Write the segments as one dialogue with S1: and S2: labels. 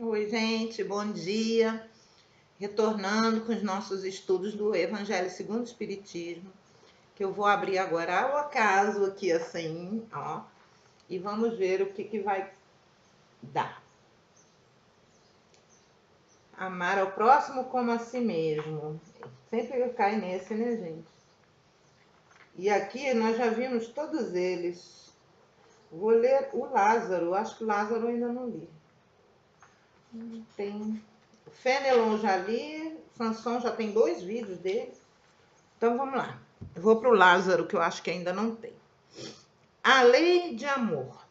S1: Oi, gente, bom dia. Retornando com os nossos estudos do Evangelho segundo o Espiritismo, que eu vou abrir agora ao acaso aqui assim, ó, e vamos ver o que vai dar. Amar ao próximo como a si mesmo. Sempre cai nesse, né, gente? E aqui nós já vimos todos eles. Vou ler o Lázaro, acho que o Lázaro eu ainda não li. Tem Fenelon já li, Sanson já tem 2 vídeos dele. Então vamos lá. Eu vou para o Lázaro, que eu acho que ainda não tem. A lei de amor.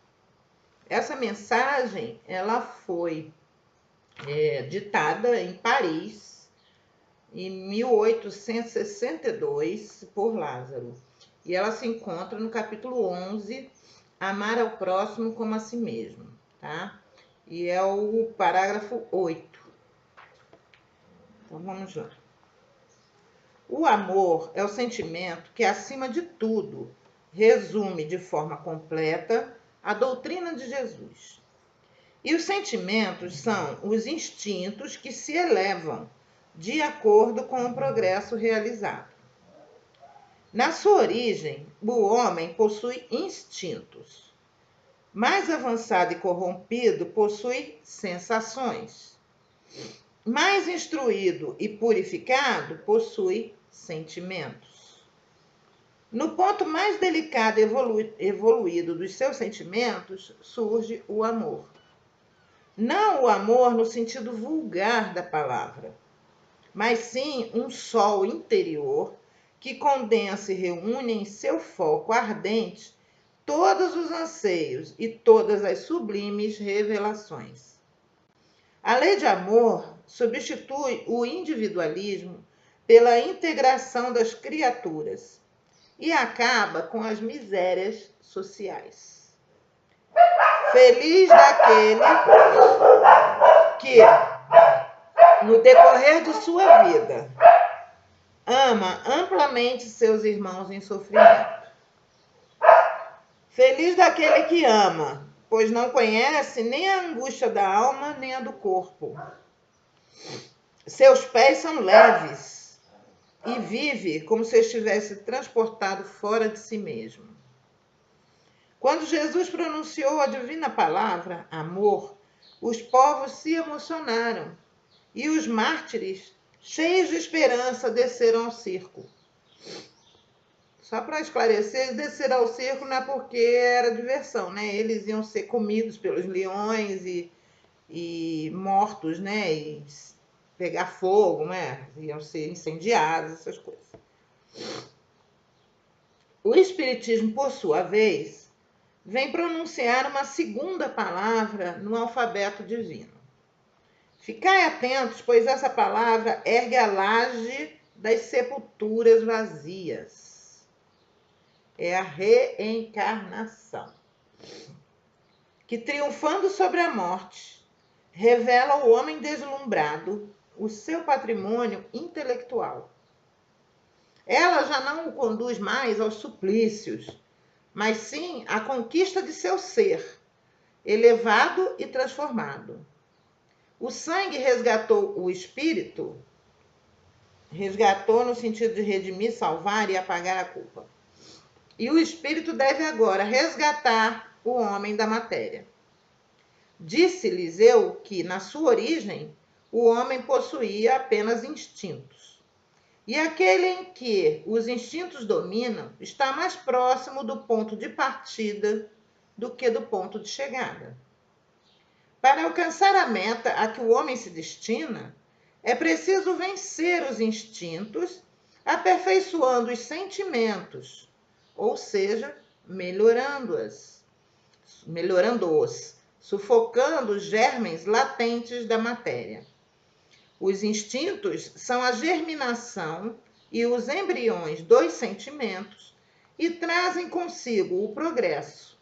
S1: Essa mensagem ela foi ditada em Paris em 1862 por Lázaro. E ela se encontra no capítulo 11, Amar ao próximo como a si mesmo, tá? E é o parágrafo 8. Então vamos lá. O amor é o sentimento que, acima de tudo, resume de forma completa a doutrina de Jesus. E os sentimentos são os instintos que se elevam de acordo com o progresso realizado. Na sua origem, o homem possui instintos. Mais avançado e corrompido, possui sensações. Mais instruído e purificado, possui sentimentos. No ponto mais delicado e evoluído dos seus sentimentos, surge o amor. Não o amor no sentido vulgar da palavra, mas sim um sol interior que condensa e reúne em seu foco ardente todos os anseios e todas as sublimes revelações. A lei de amor substitui o individualismo pela integração das criaturas e acaba com as misérias sociais. Feliz daquele que, no decorrer de sua vida, ama amplamente seus irmãos em sofrimento. Feliz daquele que ama, pois não conhece nem a angústia da alma, nem a do corpo. Seus pés são leves e vive como se estivesse transportado fora de si mesmo. Quando Jesus pronunciou a divina palavra, amor, os povos se emocionaram e os mártires, cheios de esperança, desceram ao circo. Só para esclarecer, descer ao circo não é porque era diversão, né? Eles iam ser comidos pelos leões e mortos, né? E pegar fogo, né? Iam ser incendiados, essas coisas. O Espiritismo, por sua vez, vem pronunciar uma segunda palavra no alfabeto divino. Ficai atentos, pois essa palavra ergue a laje das sepulturas vazias. É a reencarnação, que, triunfando sobre a morte, revela ao homem deslumbrado o seu patrimônio intelectual. Ela já não o conduz mais aos suplícios, mas sim à conquista de seu ser, elevado e transformado. O sangue resgatou o espírito, resgatou no sentido de redimir, salvar e apagar a culpa. E o espírito deve agora resgatar o homem da matéria. Disse-lhes eu que, na sua origem, o homem possuía apenas instintos. E aquele em que os instintos dominam está mais próximo do ponto de partida do que do ponto de chegada. Para alcançar a meta a que o homem se destina, é preciso vencer os instintos, aperfeiçoando os sentimentos, ou seja, melhorando-os, sufocando os germes latentes da matéria. Os instintos são a germinação e os embriões dos sentimentos e trazem consigo o progresso,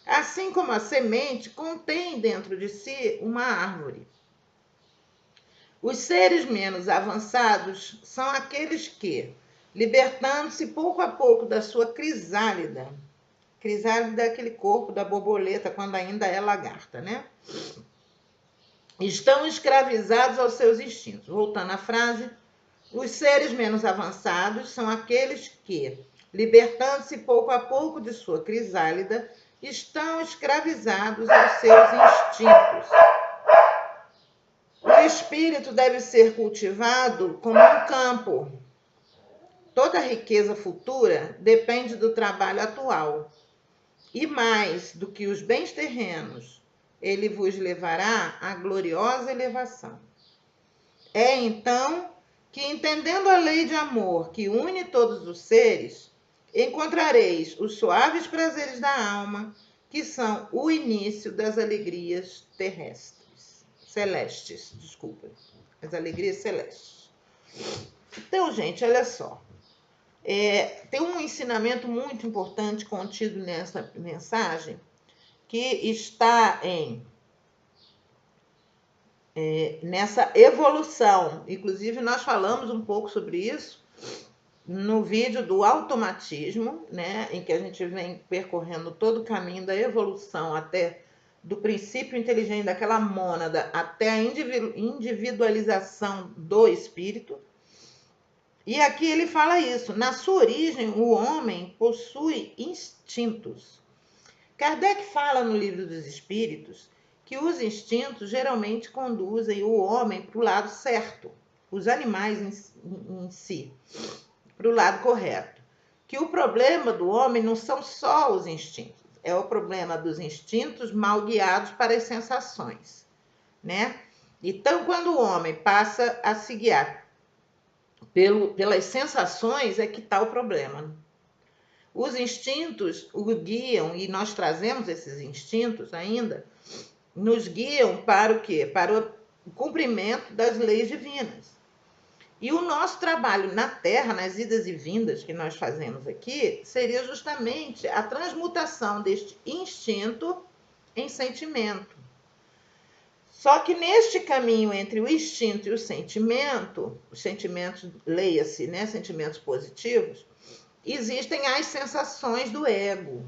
S1: assim como a semente contém dentro de si uma árvore. Os seres menos avançados são aqueles que, libertando-se pouco a pouco da sua crisálida é aquele corpo da borboleta quando ainda é lagarta, né? estão escravizados aos seus instintos. Voltando à frase, os seres menos avançados são aqueles que, libertando-se pouco a pouco de sua crisálida, estão escravizados aos seus instintos. O espírito deve ser cultivado como um campo. Toda riqueza futura depende do trabalho atual. E mais do que os bens terrenos, ele vos levará à gloriosa elevação. É então que, entendendo a lei de amor que une todos os seres, encontrareis os suaves prazeres da alma, que são o início das alegrias celestes, as alegrias celestes. Então, gente, olha só. Tem um ensinamento muito importante contido nessa mensagem, que está nessa evolução. Inclusive, nós falamos um pouco sobre isso no vídeo do automatismo, né, em que a gente vem percorrendo todo o caminho da evolução até do princípio inteligente daquela mônada até a individualização do espírito. E aqui ele fala isso. Na sua origem, o homem possui instintos. Kardec fala no Livro dos Espíritos que os instintos geralmente conduzem o homem para o lado certo, os animais em si, para o lado correto. Que o problema do homem não são só os instintos, é o problema dos instintos mal guiados para as sensações, né? Então, quando o homem passa a se guiar pelas sensações, é que está o problema. Os instintos o guiam, e nós trazemos esses instintos ainda, nos guiam para o quê? Para o cumprimento das leis divinas. E o nosso trabalho na Terra, nas idas e vindas que nós fazemos aqui, seria justamente a transmutação deste instinto em sentimento. Só que neste caminho entre o instinto e o sentimento, os sentimentos, leia-se, né, sentimentos positivos, existem as sensações do ego,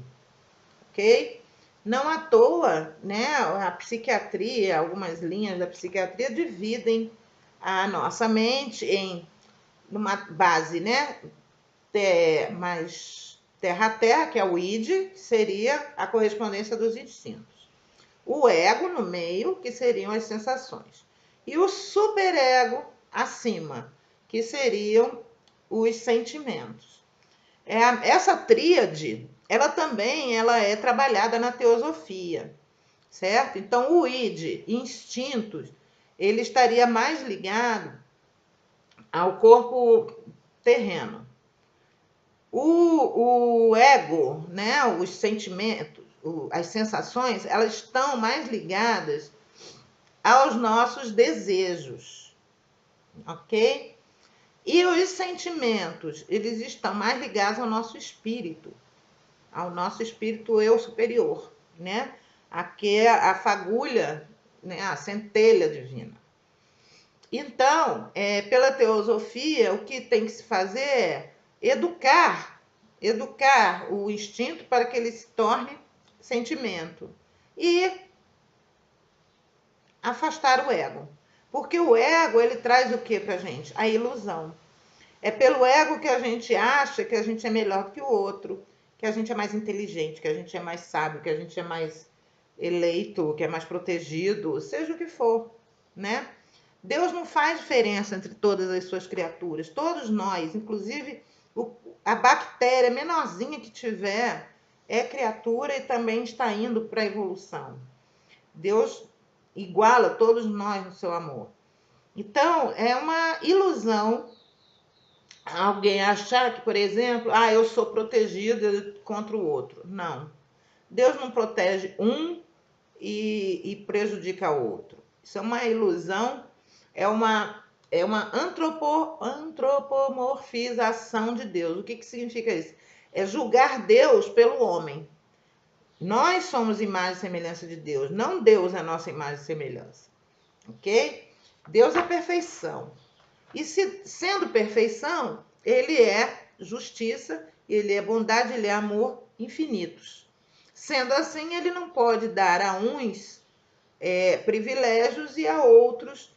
S1: ok? Não à toa, né, a psiquiatria, algumas linhas da psiquiatria dividem a nossa mente em uma base, né, mais terra-terra, que é o id, que seria a correspondência dos instintos. O ego no meio, que seriam as sensações. E o superego acima, que seriam os sentimentos. Essa tríade, ela também é trabalhada na teosofia, certo? Então, o id, instintos, ele estaria mais ligado ao corpo terreno. O ego, né, os sentimentos, as sensações, elas estão mais ligadas aos nossos desejos, ok? E os sentimentos, eles estão mais ligados ao nosso espírito eu superior, né? Aqui é a fagulha, né, a centelha divina. Então, pela teosofia, o que tem que se fazer é educar o instinto para que ele se torne sentimento e afastar o ego. Porque o ego, ele traz o que pra gente? A ilusão. É pelo ego que a gente acha que a gente é melhor que o outro, que a gente é mais inteligente, que a gente é mais sábio, que a gente é mais eleito, que é mais protegido, seja o que for, né? Deus não faz diferença entre todas as suas criaturas. Todos nós, inclusive a bactéria menorzinha que tiver, é criatura e também está indo para a evolução. Deus iguala todos nós no seu amor. Então, é uma ilusão alguém achar que, por exemplo, eu sou protegido contra o outro. Não. Deus não protege um e prejudica o outro. Isso é uma ilusão, é uma antropomorfização de Deus. O que significa isso? É julgar Deus pelo homem. Nós somos imagem e semelhança de Deus, não Deus é a nossa imagem e semelhança. Ok? Deus é perfeição. E sendo perfeição, ele é justiça, ele é bondade, ele é amor infinitos. Sendo assim, ele não pode dar a uns privilégios e a outros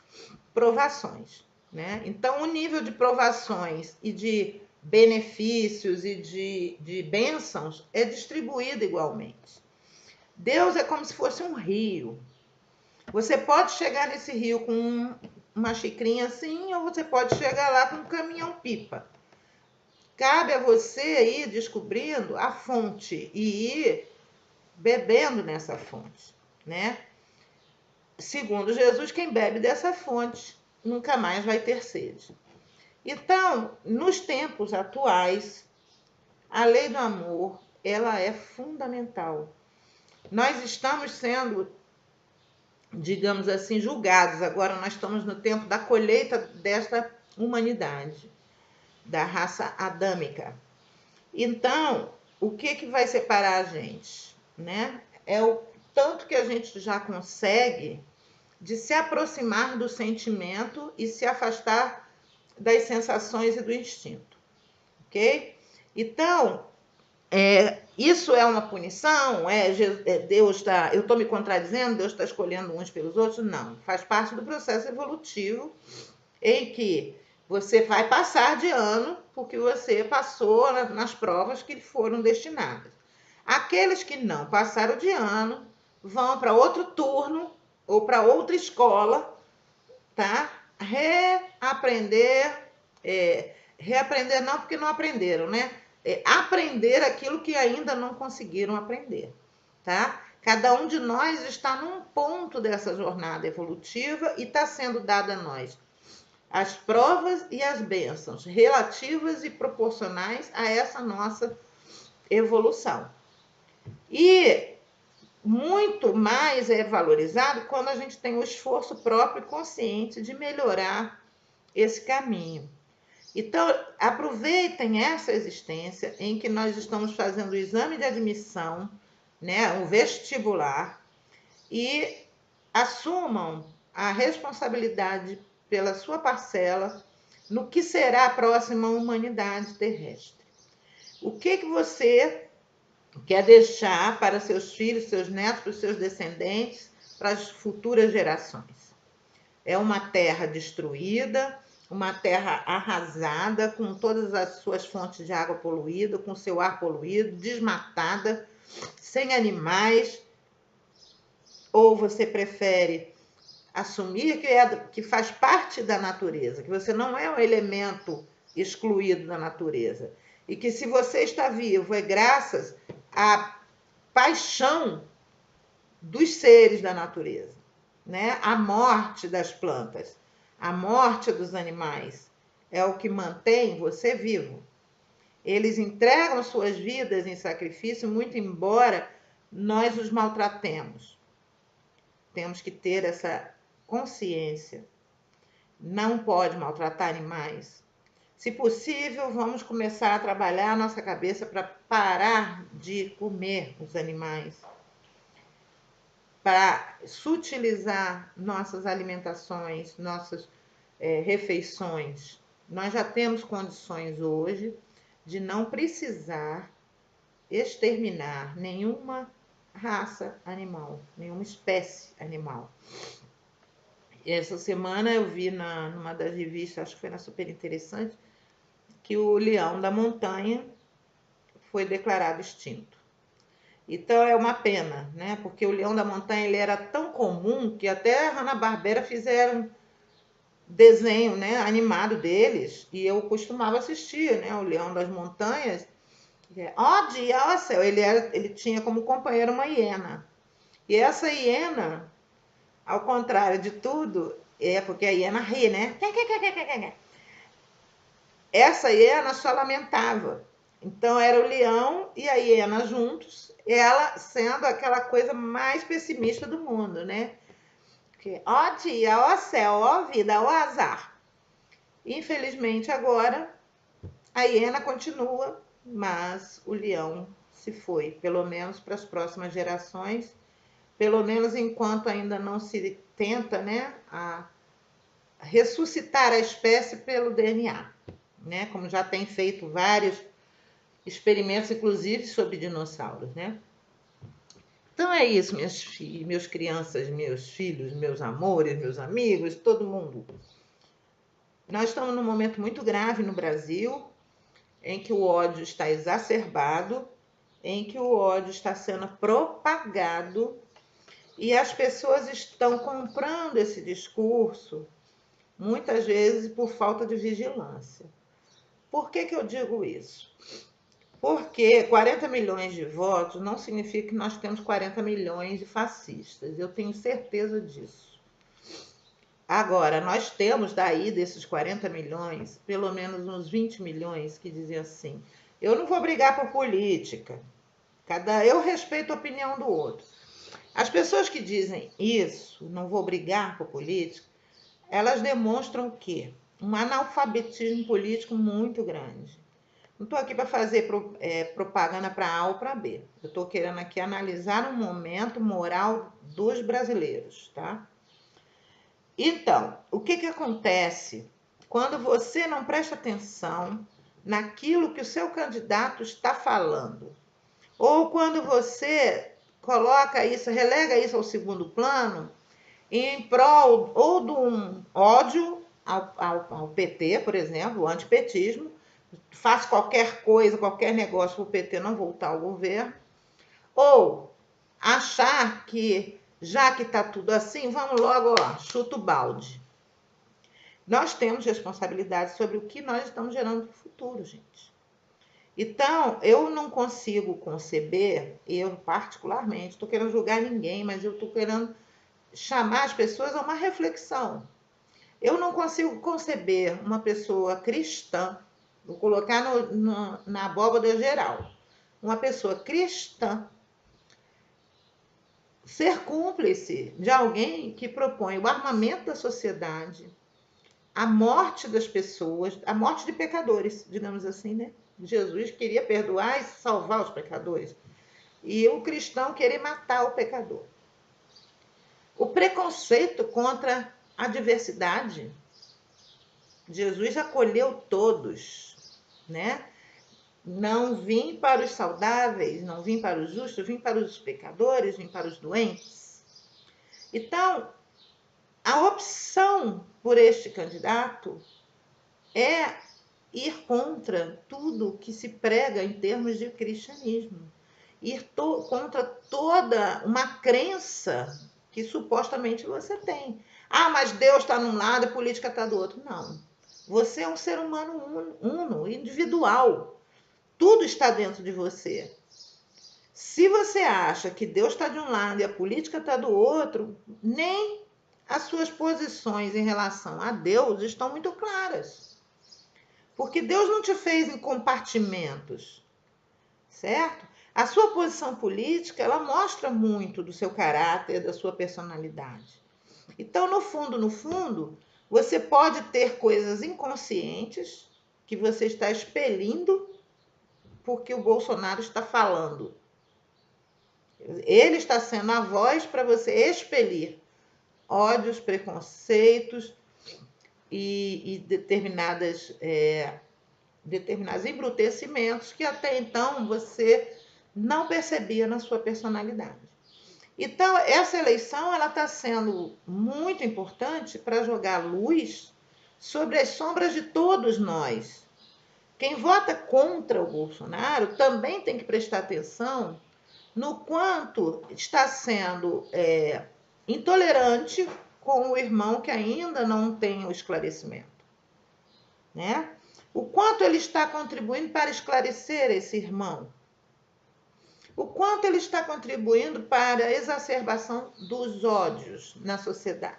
S1: provações, né? Então, o nível de provações e de benefícios e de bênçãos é distribuído igualmente. Deus é como se fosse um rio. Você pode chegar nesse rio com uma xicrinha assim, ou você pode chegar lá com um caminhão-pipa. Cabe a você ir descobrindo a fonte e ir bebendo nessa fonte, né? Segundo Jesus, quem bebe dessa fonte nunca mais vai ter sede. Então, nos tempos atuais, a lei do amor, ela é fundamental. Nós estamos sendo, digamos assim, julgados. Agora nós estamos no tempo da colheita desta humanidade, da raça adâmica. Então, o que vai separar a gente, né? É o tanto que a gente já consegue de se aproximar do sentimento e se afastar das sensações e do instinto, ok? Então, isso é uma punição? Deus está... Eu estou me contradizendo? Deus está escolhendo uns pelos outros? Não. Faz parte do processo evolutivo em que você vai passar de ano porque você passou nas provas que foram destinadas. Aqueles que não passaram de ano vão para outro turno ou para outra escola, tá? Reaprender não, porque não aprenderam, né? Aprender aquilo que ainda não conseguiram aprender, tá? Cada um de nós está num ponto dessa jornada evolutiva e está sendo dada a nós as provas e as bênçãos relativas e proporcionais a essa nossa evolução. E muito mais é valorizado quando a gente tem o esforço próprio e consciente de melhorar esse caminho. Então, aproveitem essa existência em que nós estamos fazendo o exame de admissão, né, o vestibular, e assumam a responsabilidade pela sua parcela no que será a próxima humanidade terrestre. O que você quer deixar para seus filhos, seus netos, para os seus descendentes, para as futuras gerações? É uma terra destruída, uma terra arrasada, com todas as suas fontes de água poluída, com seu ar poluído, desmatada, sem animais? Ou você prefere assumir que faz parte da natureza, que você não é um elemento excluído da natureza, e que se você está vivo é graças à paixão dos seres da natureza, né? A morte das plantas, a morte dos animais é o que mantém você vivo. Eles entregam suas vidas em sacrifício, muito embora nós os maltratemos. Temos que ter essa consciência. Não pode maltratar animais. Se possível, vamos começar a trabalhar a nossa cabeça para parar de comer os animais, para sutilizar nossas alimentações, nossas refeições. Nós já temos condições hoje de não precisar exterminar nenhuma raça animal, nenhuma espécie animal. Essa semana eu vi numa das revistas, acho que foi na Super Interessante, que o leão da montanha foi declarado extinto. Então é uma pena, né? Porque o leão da montanha ele era tão comum que até a Hanna-Barbera fizeram desenho, né, animado deles, e eu costumava assistir, né, o Leão das Montanhas. Ó dia, ó céu, ele tinha como companheiro uma hiena. E essa hiena, ao contrário de tudo, porque a hiena ri, né? Essa hiena só lamentava. Então era o leão e a hiena juntos, ela sendo aquela coisa mais pessimista do mundo, né? Ó dia, ó céu, ó vida, ó azar. Infelizmente agora a hiena continua, mas o leão se foi, pelo menos para as próximas gerações, pelo menos enquanto ainda não se tenta, né, a ressuscitar a espécie pelo DNA, né, como já tem feito vários experimentos, inclusive sobre dinossauros, né. Então é isso, meus crianças, meus filhos, meus amores, meus amigos, todo mundo. Nós estamos num momento muito grave no Brasil, em que o ódio está exacerbado, em que o ódio está sendo propagado e as pessoas estão comprando esse discurso, muitas vezes por falta de vigilância. Por que eu digo isso? Porque 40 milhões de votos não significa que nós temos 40 milhões de fascistas. Eu tenho certeza disso. Agora, nós temos daí, desses 40 milhões, pelo menos uns 20 milhões que dizem assim: eu não vou brigar por política, eu respeito a opinião do outro. As pessoas que dizem isso, não vou brigar por política, elas demonstram o quê? Um analfabetismo político muito grande. Não estou aqui para fazer propaganda para A ou para B. Eu estou querendo aqui analisar o momento moral dos brasileiros, tá? Então, o que acontece quando você não presta atenção naquilo que o seu candidato está falando? Ou quando você coloca isso, relega isso ao segundo plano, em prol ou de um ódio ao PT, por exemplo, o antipetismo, faz qualquer coisa, qualquer negócio para o PT não voltar ao governo, ou achar que, já que está tudo assim, vamos logo, chuta o balde. Nós temos responsabilidade sobre o que nós estamos gerando para o futuro, gente. Então, eu não consigo conceber, eu particularmente, estou querendo julgar ninguém, mas eu estou querendo chamar as pessoas a uma reflexão. Eu não consigo conceber uma pessoa cristã, vou colocar na abóbada geral, uma pessoa cristã ser cúmplice de alguém que propõe o armamento da sociedade, a morte das pessoas, a morte de pecadores, digamos assim, né? Jesus queria perdoar e salvar os pecadores. E o cristão querer matar o pecador. O preconceito contra a diversidade. Jesus acolheu todos, né? Não vim para os saudáveis, não vim para os justos, vim para os pecadores, vim para os doentes. Então, a opção por este candidato é ir contra tudo que se prega em termos de cristianismo. Ir contra toda uma crença que supostamente você tem. Ah, mas Deus está num lado e a política está do outro. Não. Você é um ser humano uno, individual. Tudo está dentro de você. Se você acha que Deus está de um lado e a política está do outro, nem as suas posições em relação a Deus estão muito claras. Porque Deus não te fez em compartimentos, certo? A sua posição política, ela mostra muito do seu caráter, da sua personalidade. Então, no fundo, você pode ter coisas inconscientes que você está expelindo porque o Bolsonaro está falando. Ele está sendo a voz para você expelir ódios, preconceitos e determinados embrutecimentos que até então você não percebia na sua personalidade. Então, essa eleição ela está sendo muito importante para jogar luz sobre as sombras de todos nós. Quem vota contra o Bolsonaro também tem que prestar atenção no quanto está sendo intolerante com o irmão que ainda não tem o esclarecimento, né? O quanto ele está contribuindo para esclarecer esse irmão. O quanto ele está contribuindo para a exacerbação dos ódios na sociedade.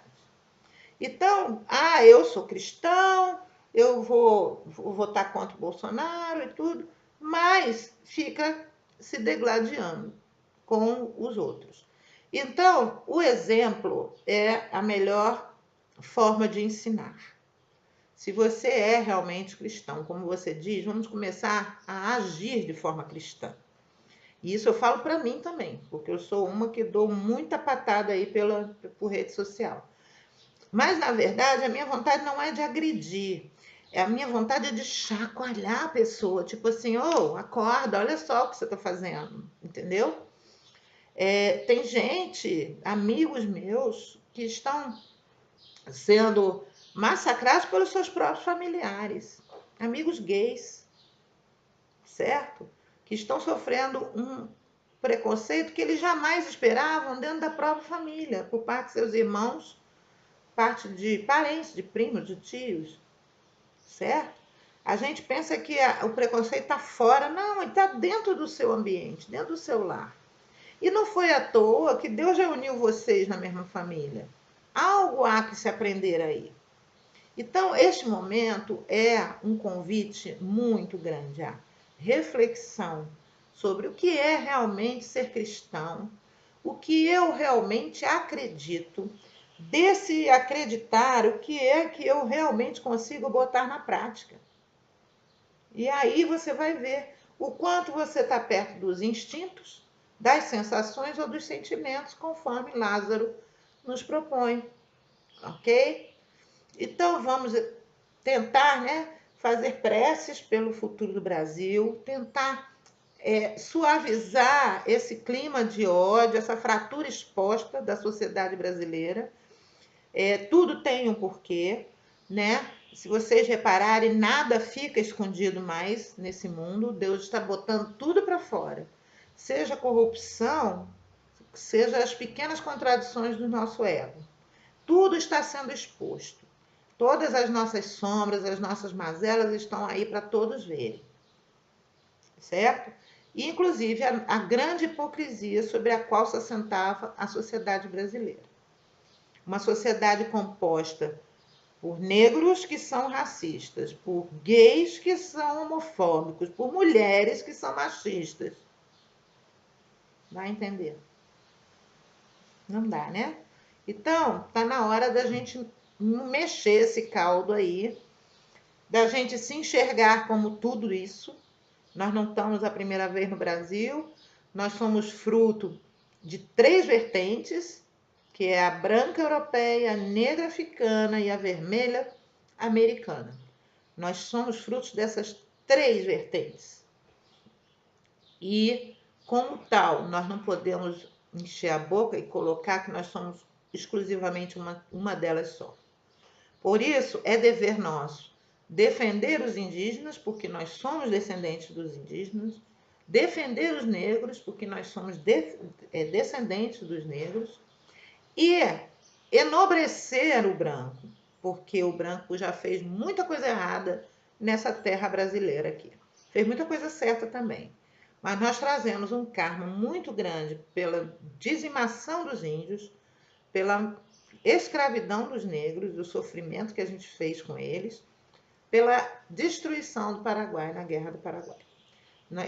S1: Então, eu sou cristão, eu vou votar contra o Bolsonaro e tudo, mas fica se degladiando com os outros. Então, o exemplo é a melhor forma de ensinar. Se você é realmente cristão, como você diz, vamos começar a agir de forma cristã. E isso eu falo para mim também, porque eu sou uma que dou muita patada aí por rede social. Mas, na verdade, a minha vontade não é de agredir. A minha vontade é de chacoalhar a pessoa. Tipo assim, acorda, olha só o que você está fazendo. Entendeu? Tem gente, amigos meus, que estão sendo massacrados pelos seus próprios familiares, amigos gays, certo? Que estão sofrendo um preconceito que eles jamais esperavam dentro da própria família, por parte de seus irmãos, parte de parentes, de primos, de tios, certo? A gente pensa que o preconceito está fora, não, ele está dentro do seu ambiente, dentro do seu lar. E não foi à toa que Deus reuniu vocês na mesma família. Algo há que se aprender aí. Então, este momento é um convite muito grande à reflexão sobre o que é realmente ser cristão, o que eu realmente acredito, desse acreditar, o que é que eu realmente consigo botar na prática. E aí você vai ver o quanto você está perto dos instintos, das sensações ou dos sentimentos, conforme Lázaro nos propõe, ok? Então vamos tentar, né, fazer preces pelo futuro do Brasil, tentar suavizar esse clima de ódio, essa fratura exposta da sociedade brasileira. Tudo tem um porquê, né? Se vocês repararem, nada fica escondido mais nesse mundo. Deus está botando tudo para fora. Seja a corrupção, seja as pequenas contradições do nosso ego. Tudo está sendo exposto. Todas as nossas sombras, as nossas mazelas estão aí para todos verem. Certo? E, inclusive, a grande hipocrisia sobre a qual se assentava a sociedade brasileira. Uma sociedade composta por negros que são racistas, por gays que são homofóbicos, por mulheres que são machistas. Vai entender? Não dá, né? Então, tá na hora da gente mexer esse caldo aí, da gente se enxergar como tudo isso. Nós não estamos a primeira vez no Brasil, nós somos fruto de 3 vertentes, que é a branca europeia, a negra africana e a vermelha americana. Nós somos frutos dessas 3 vertentes. E, como tal, nós não podemos encher a boca e colocar que nós somos exclusivamente uma delas só. Por isso, é dever nosso defender os indígenas, porque nós somos descendentes dos indígenas, defender os negros, porque nós somos descendentes dos negros, e enobrecer o branco, porque o branco já fez muita coisa errada nessa terra brasileira aqui. Fez muita coisa certa também. Mas nós trazemos um karma muito grande pela dizimação dos índios, pela escravidão dos negros, do sofrimento que a gente fez com eles, pela destruição do Paraguai na Guerra do Paraguai.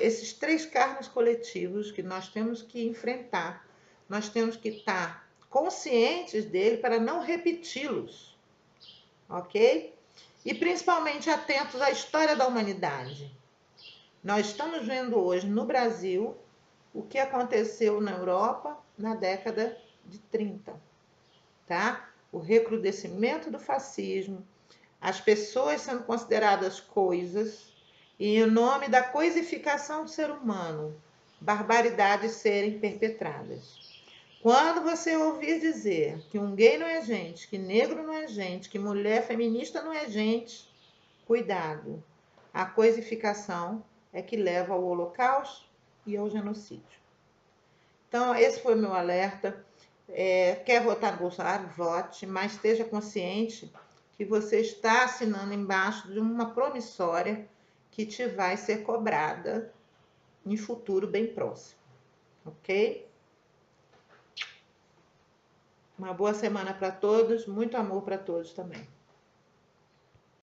S1: Esses 3 karmas coletivos que nós temos que enfrentar, nós temos que estar conscientes dele para não repeti-los, ok? E principalmente atentos à história da humanidade. Nós estamos vendo hoje no Brasil o que aconteceu na Europa na década de 30, tá? O recrudescimento do fascismo, as pessoas sendo consideradas coisas e, em nome da coisificação do ser humano, barbaridades serem perpetradas. Quando você ouvir dizer que um gay não é gente, que negro não é gente, que mulher feminista não é gente, cuidado. A coisificação é que leva ao holocausto e ao genocídio. Então, esse foi o meu alerta. Quer votar no Bolsonaro? Vote, mas esteja consciente que você está assinando embaixo de uma promissória que te vai ser cobrada em futuro bem próximo, ok? Uma boa semana para todos, muito amor para todos também.